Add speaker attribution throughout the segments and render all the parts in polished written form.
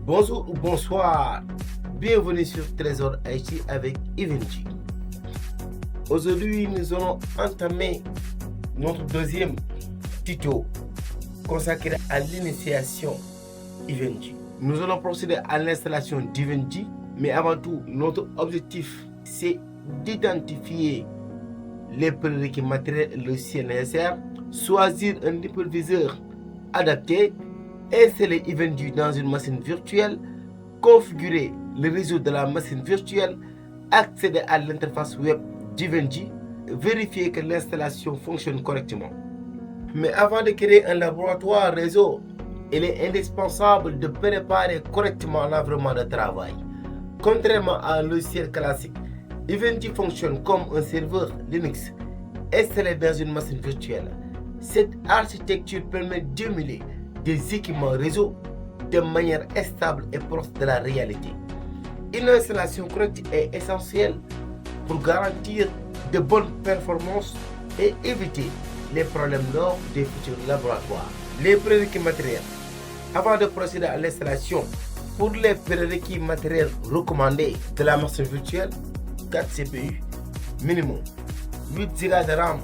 Speaker 1: Bonjour ou bonsoir, bienvenue sur Trésor IT avec Evenji. Aujourd'hui, nous allons entamer notre deuxième tuto consacré à l'initiation Evenji. Nous allons procéder à l'installation d'Evenji, mais avant tout, notre objectif c'est d'identifier les prérequis matériels et logiciels nécessaires, choisir un hyperviseur adapté, installer Evenji dans une machine virtuelle, configurer le réseau de la machine virtuelle, accéder à l'interface web d'Evenji, vérifier que l'installation fonctionne correctement. Mais avant de créer un laboratoire réseau, il est indispensable de préparer correctement l'environnement de travail. Contrairement à un logiciel classique, Evenji fonctionne comme un serveur Linux installé dans une machine virtuelle. Cette architecture permet d'émuler des équipements réseau de manière stable et proche de la réalité. Une installation correcte est essentielle pour garantir de bonnes performances et éviter les problèmes lors des futurs laboratoires. Les prérequis matériels. Avant de procéder à l'installation, pour les prérequis matériels recommandés de la machine virtuelle, 4 CPU minimum, 8 Go de RAM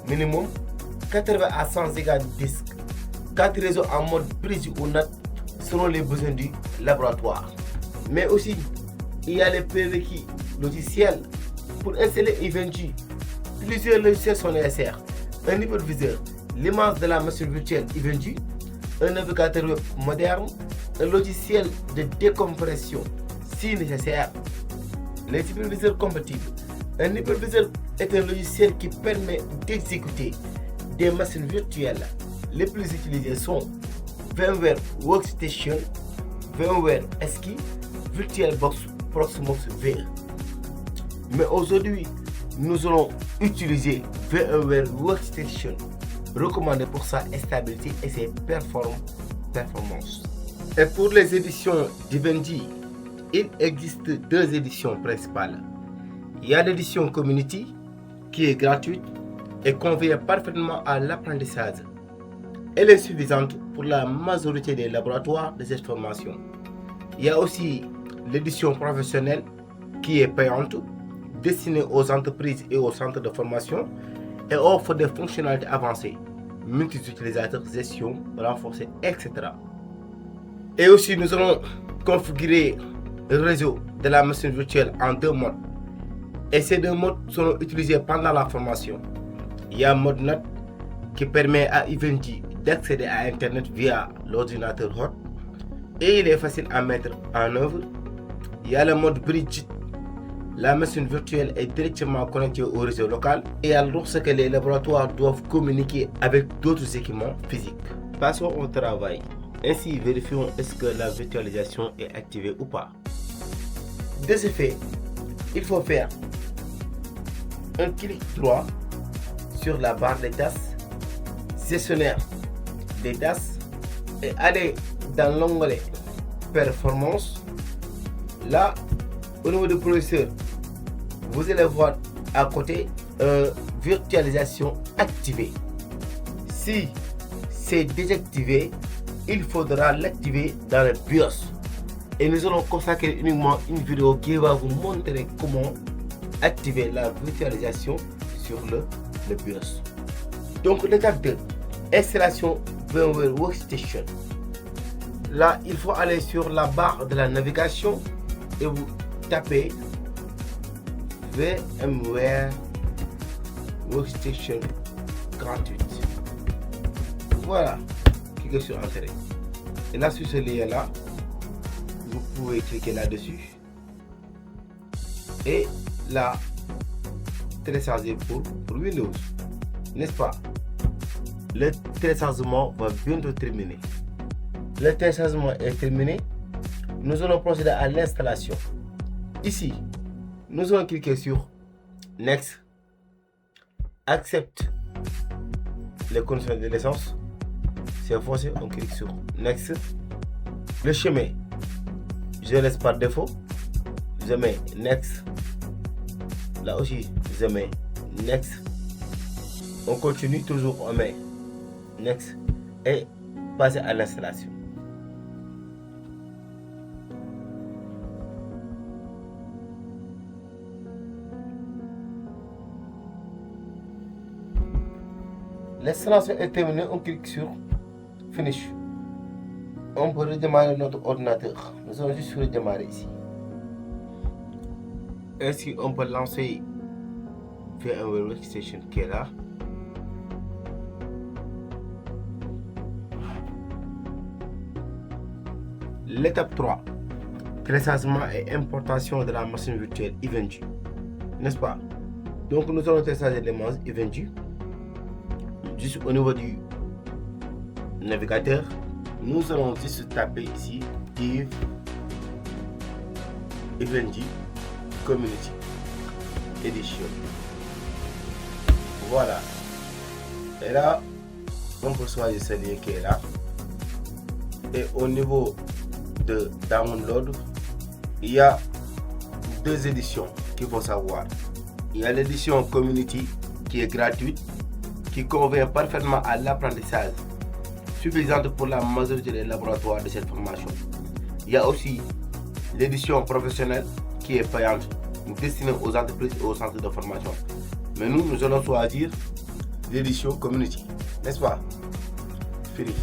Speaker 1: minimum, 80 à 100 Go de disque, 4 réseaux en mode prise ou NAT selon les besoins du laboratoire. Mais aussi, il y a les prérequis logiciels. Pour installer Evenji, plusieurs logiciels sont nécessaires. Un hyperviseur, l'image de la machine virtuelle Evenji, un navigateur web moderne, un logiciel de décompression si nécessaire. Les hyperviseurs compatibles. Un hyperviseur est un logiciel qui permet d'exécuter des machines virtuelles. Les plus utilisés sont VMware Workstation, VMware Ski, VirtualBox Proxmox V. Mais aujourd'hui, nous allons utiliser VMware Workstation, recommandé pour sa stabilité et ses performances. Et pour les éditions d'Evenji, il existe deux éditions principales. Il y a l'édition Community qui est gratuite et convient parfaitement à l'apprentissage. Elle est suffisante pour la majorité des laboratoires de cette formation. Il y a aussi l'édition professionnelle qui est payante, destinée aux entreprises et aux centres de formation et offre des fonctionnalités avancées, multi-utilisateurs, gestion renforcée, etc. Et aussi, nous allons configurer le réseau de la machine virtuelle en deux modes. Et ces deux modes seront utilisés pendant la formation. Il y a un mode NAT qui permet à Evenji d'accéder à Internet via l'ordinateur hot et il est facile à mettre en œuvre. Il y a le mode Bridge. La machine virtuelle est directement connectée au réseau local et lorsque les laboratoires doivent communiquer avec d'autres équipements physiques. Passons au travail. Ainsi, vérifions est-ce que la virtualisation est activée ou pas. De ce fait, il faut faire un clic droit sur la barre des tâches, gestionnaire des tâches et aller dans l'onglet Performance. Là, au niveau du processeur, vous allez voir à côté virtualisation activée. Si c'est désactivé, il faudra l'activer dans le BIOS. Et nous allons consacrer uniquement une vidéo qui va vous montrer comment activer la virtualisation sur le BIOS. Donc l'étape 2, installation VMware Workstation. Là, il faut aller sur la barre de la navigation et vous tapez VMware Workstation gratuite. Voilà, cliquez sur Entrée. Et là, sur ce lien-là, vous pouvez cliquer là-dessus et là, télécharger pour Windows. N'est-ce pas? Le téléchargement va bientôt terminer. Le téléchargement est terminé. Nous allons procéder à l'installation. Ici, nous allons cliquer sur Next. Accepte les conditions de licence. C'est forcé, on clique sur Next. Le chemin, je laisse par défaut. Je mets Next. Là aussi, je mets Next. On continue toujours, on met Next et passer à l'installation. L'installation est terminée, on clique sur Finish. On peut redémarrer notre ordinateur. Nous allons juste redémarrer ici. Ainsi, on peut lancer VMware Workstation qui est là. L'étape 3, téléchargement et importation de la machine virtuelle Eventy, n'est-ce pas? Donc nous allons télécharger l'image Eventy. Juste au niveau du navigateur, nous allons juste taper ici Eventy Community Edition. Voilà. Et là, on peut choisir celui qui est là. Et au niveau de download, il y a deux éditions qu'il faut savoir. Il y a l'édition Community qui est gratuite, qui convient parfaitement à l'apprentissage, suffisante pour la majorité des laboratoires de cette formation. Il y a aussi l'édition professionnelle qui est payante, destinée aux entreprises et aux centres de formation. Mais nous allons choisir l'édition Community, n'est-ce pas? Free.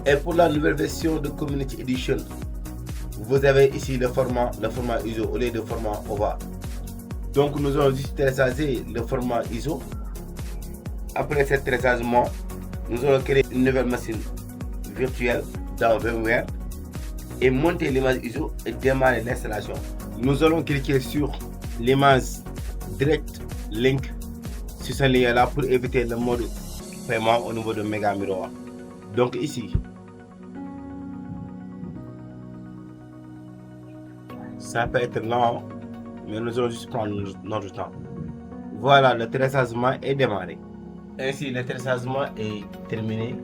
Speaker 1: Et pour la nouvelle version de Community Edition, vous avez ici le format ISO au lieu de format OVA. Donc nous allons juste télécharger le format ISO. Après ce téléchargement, nous allons créer une nouvelle machine virtuelle dans VMware et monter l'image ISO et démarrer l'installation. Nous allons cliquer sur l'image Direct Link sur ce lien là pour éviter le mode paiement au niveau de Mega Miroir. Donc ici, ça peut être lent, mais nous allons juste prendre notre temps. Voilà, le téléchargement est démarré. Ainsi, le téléchargement est terminé.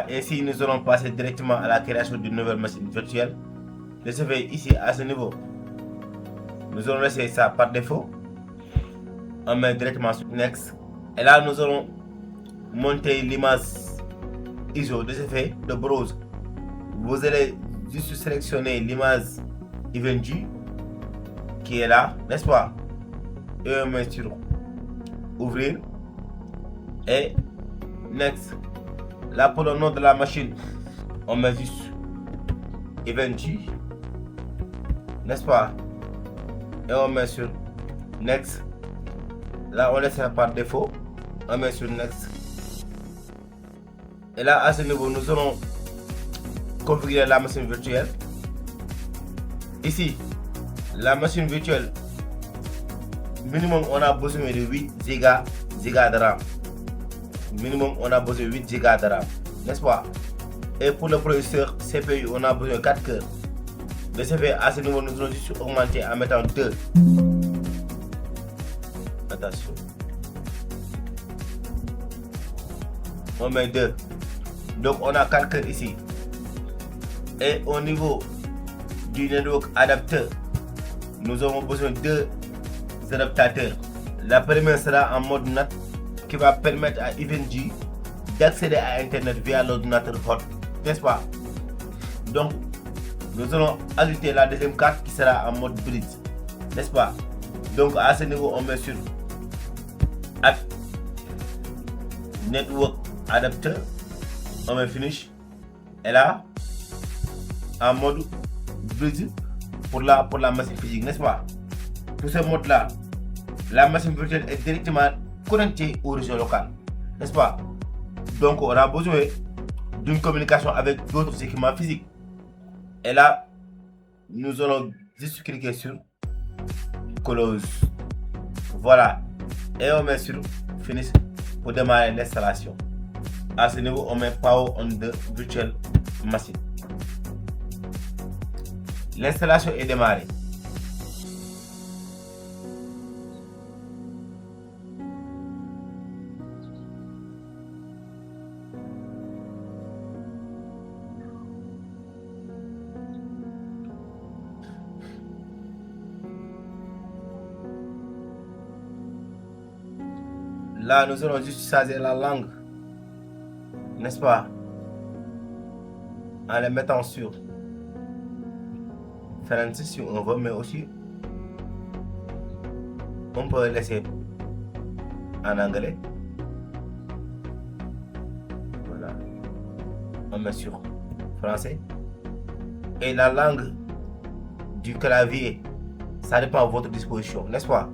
Speaker 1: Ainsi, nous allons passer directement à la création d'une nouvelle machine virtuelle. De ce fait, ici, à ce niveau, nous allons laisser ça par défaut. On met directement sur Next. Et là, nous allons monter l'image ISO. De ce fait, de browse, vous allez juste sélectionner l'image Eventy qui est là, n'est-ce pas? Et on met sur Ouvrir et Next. Là, pour le nom de la machine, on met juste Eventy, n'est-ce pas? Et on met sur Next. Là, on laisse ça par défaut. On met sur Next. Et là, à ce niveau, nous allons configurer la machine virtuelle. Ici, la machine virtuelle, minimum, on a besoin de 8 Go de RAM. Minimum, on a besoin de 8 Go de RAM, n'est-ce pas? Et pour le processeur CPU, on a besoin de 4 cœurs. De ce fait, à ce niveau, nous allons juste augmenter en mettant 2. Attention. On met 2. Donc, on a 4 cœurs ici. Et au niveau du network adapteur, nous avons besoin de 2 adaptateurs. La première sera en mode NAT qui va permettre à Eventy d'accéder à Internet via l'ordinateur hot, n'est-ce pas? Donc, nous allons ajouter la deuxième carte qui sera en mode bridge, n'est-ce pas? Donc, à ce niveau, on met sur Add Network Adapter, on met Finish. Et là, en mode bridge pour la machine physique, n'est-ce pas? Pour ce mode là, la machine virtuelle est directement connectée au réseau local, n'est-ce pas? Donc on a besoin d'une communication avec d'autres équipements physiques. Et là, nous allons juste cliquer sur Close. Voilà. Et on met sur Finish pour démarrer l'installation. À ce niveau, on met Power on the Virtual Machine. L'installation est démarrée. Là, nous allons juste changer la langue, n'est-ce pas? En les mettant sur français si on veut, mais aussi on peut laisser en anglais. on met sur français. Et la langue du clavier, ça dépend de votre disposition, n'est-ce pas?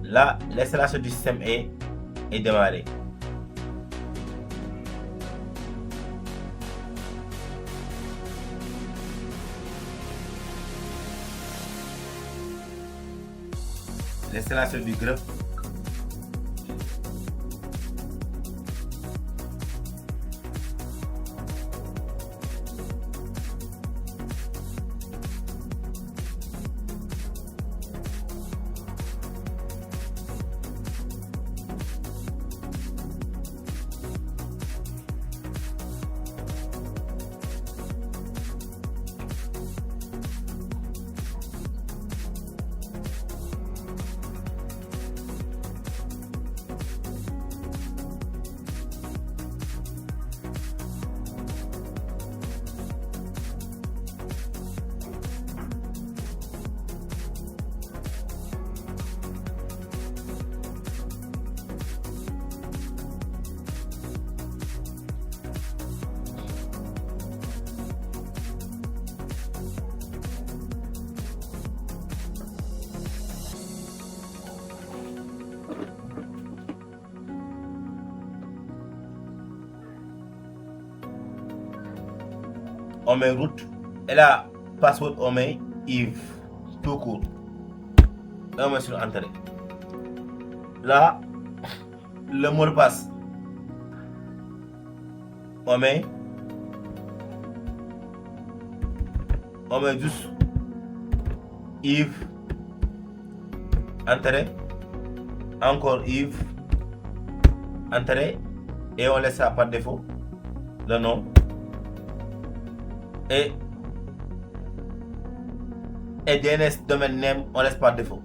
Speaker 1: Là, l'installation du système est démarrée. L'installation du greffe. On met route et là password on met Yves tout court et on met sur entrée. Là le mot de passe on met juste Yves, entrée, encore Yves, entrée, et on laisse ça par défaut le nom. Et DNS domaine name on laisse par défaut.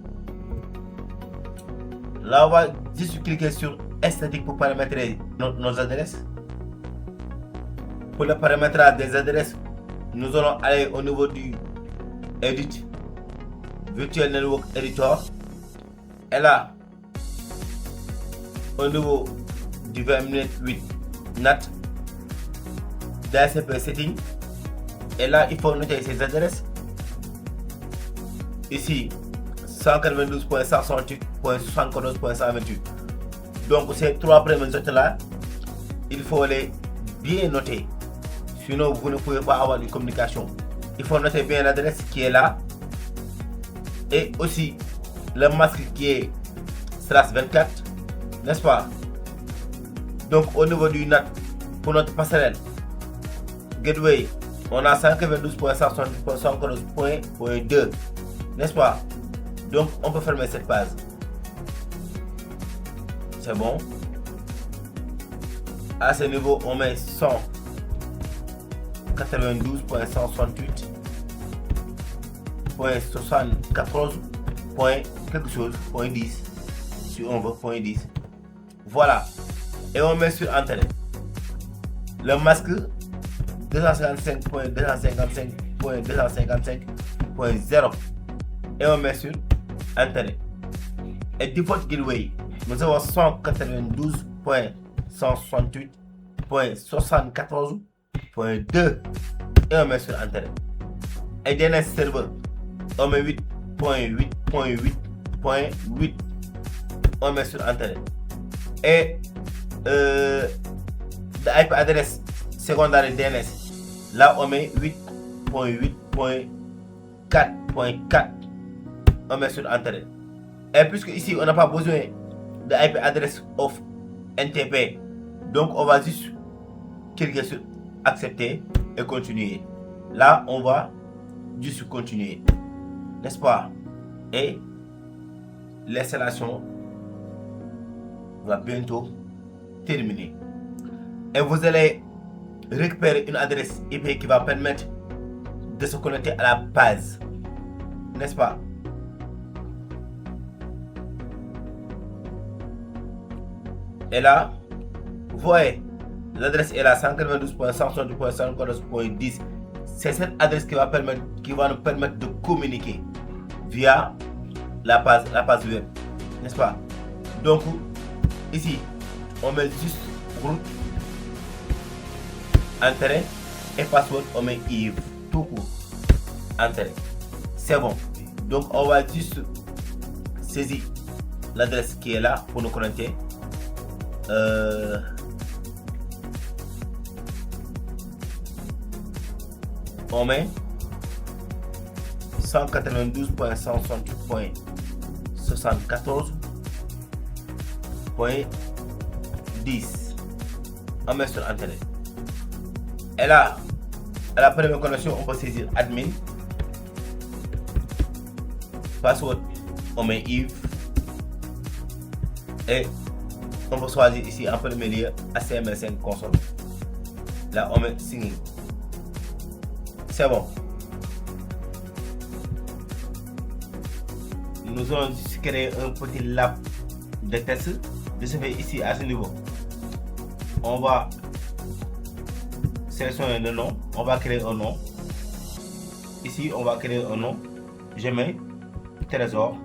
Speaker 1: Là on va juste cliquer sur esthétique pour paramétrer nos adresses. Pour le paramétrage des adresses, nous allons aller au niveau du Edit Virtual Network Editor. Et là, au niveau du 20 minutes 8 NAT DHCP Setting. Et là, il faut noter ces adresses. Ici, 192.168.74.128. Donc, ces trois premières notes là, il faut les bien noter. Sinon, vous ne pouvez pas avoir de communication. Il faut noter bien l'adresse qui est là. Et aussi, le masque qui est /24. N'est-ce pas? Donc, au niveau du NAT, pour notre passerelle, Gateway, on a 192.168.114.2, n'est-ce pas? Donc on peut fermer cette page. C'est bon. À ce niveau, on met 192.168.74. Quelque chose, point 10. Si on veut, point 10. Voilà. Et on met sur Entrée. Le masque 255.255.255.0 et on met sur Entrée. Et default gateway, nous avons 192.168.74.2 et on met sur Entrée. Et DNS serveur, on met 8.8.8.8, on met sur Entrée. Et IP adresse secondaire DNS, là on met 8.8.4.4, on met sur Entrée. Et puisque ici on n'a pas besoin de IP adresse of NTP, donc on va juste cliquer sur accepter et continuer. Là on va juste continuer, n'est-ce pas? Et l'installation va bientôt terminer. Et vous allez récupérer une adresse IP qui va permettre de se connecter à la base, n'est-ce pas? Et là, vous voyez, l'adresse est là, 192.168.114.10. C'est cette adresse qui va nous permettre de communiquer via la page web, n'est-ce pas? Donc ici, on met juste route Entrée et password, on met Yves, tout court. Entrée. C'est bon. Donc on va juste saisir l'adresse qui est là pour nous connecter. On met 192.168.74.10. On met sur Internet. Et là, à la première connexion, on peut saisir admin. Password, on met Yves. Et on peut choisir ici en premier lieu HTML5 console. Là, on met signer. C'est bon. Nous allons créer un petit lab de test. De ce fait, ici à ce niveau, on va sélectionner le nom. On va créer un nom. Ici, on va créer un nom. Je mets Trésor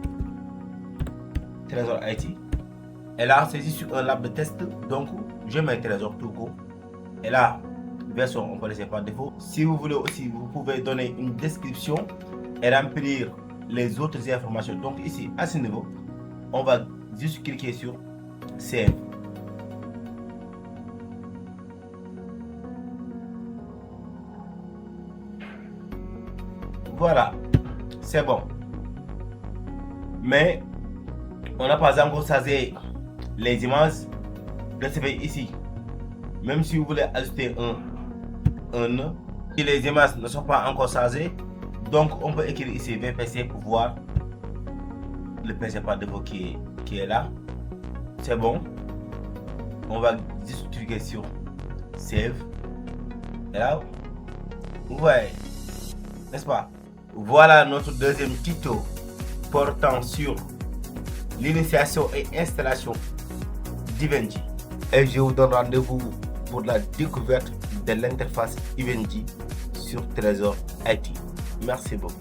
Speaker 1: IT. Et là, c'est ici sur un lab de test. Donc, je mets Trésor tout court. Et là, version, on peut laisser par défaut. Si vous voulez aussi, vous pouvez donner une description et remplir les autres informations. Donc ici, à ce niveau, on va juste cliquer sur Save. Voilà, c'est bon. Mais on n'a pas encore chargé les images. De ce fait ici, même si vous voulez ajouter un nœud, si les images ne sont pas encore chargées, donc on peut écrire ici VPC pour voir le PC par défaut qui est là. C'est bon. On va juste cliquer sur Save. Et là, vous voyez, n'est-ce pas? Voilà notre deuxième tuto portant sur l'initiation et installation d'Eventy. Et je vous donne rendez-vous pour la découverte de l'interface Eventy sur Trésor IT. Merci beaucoup.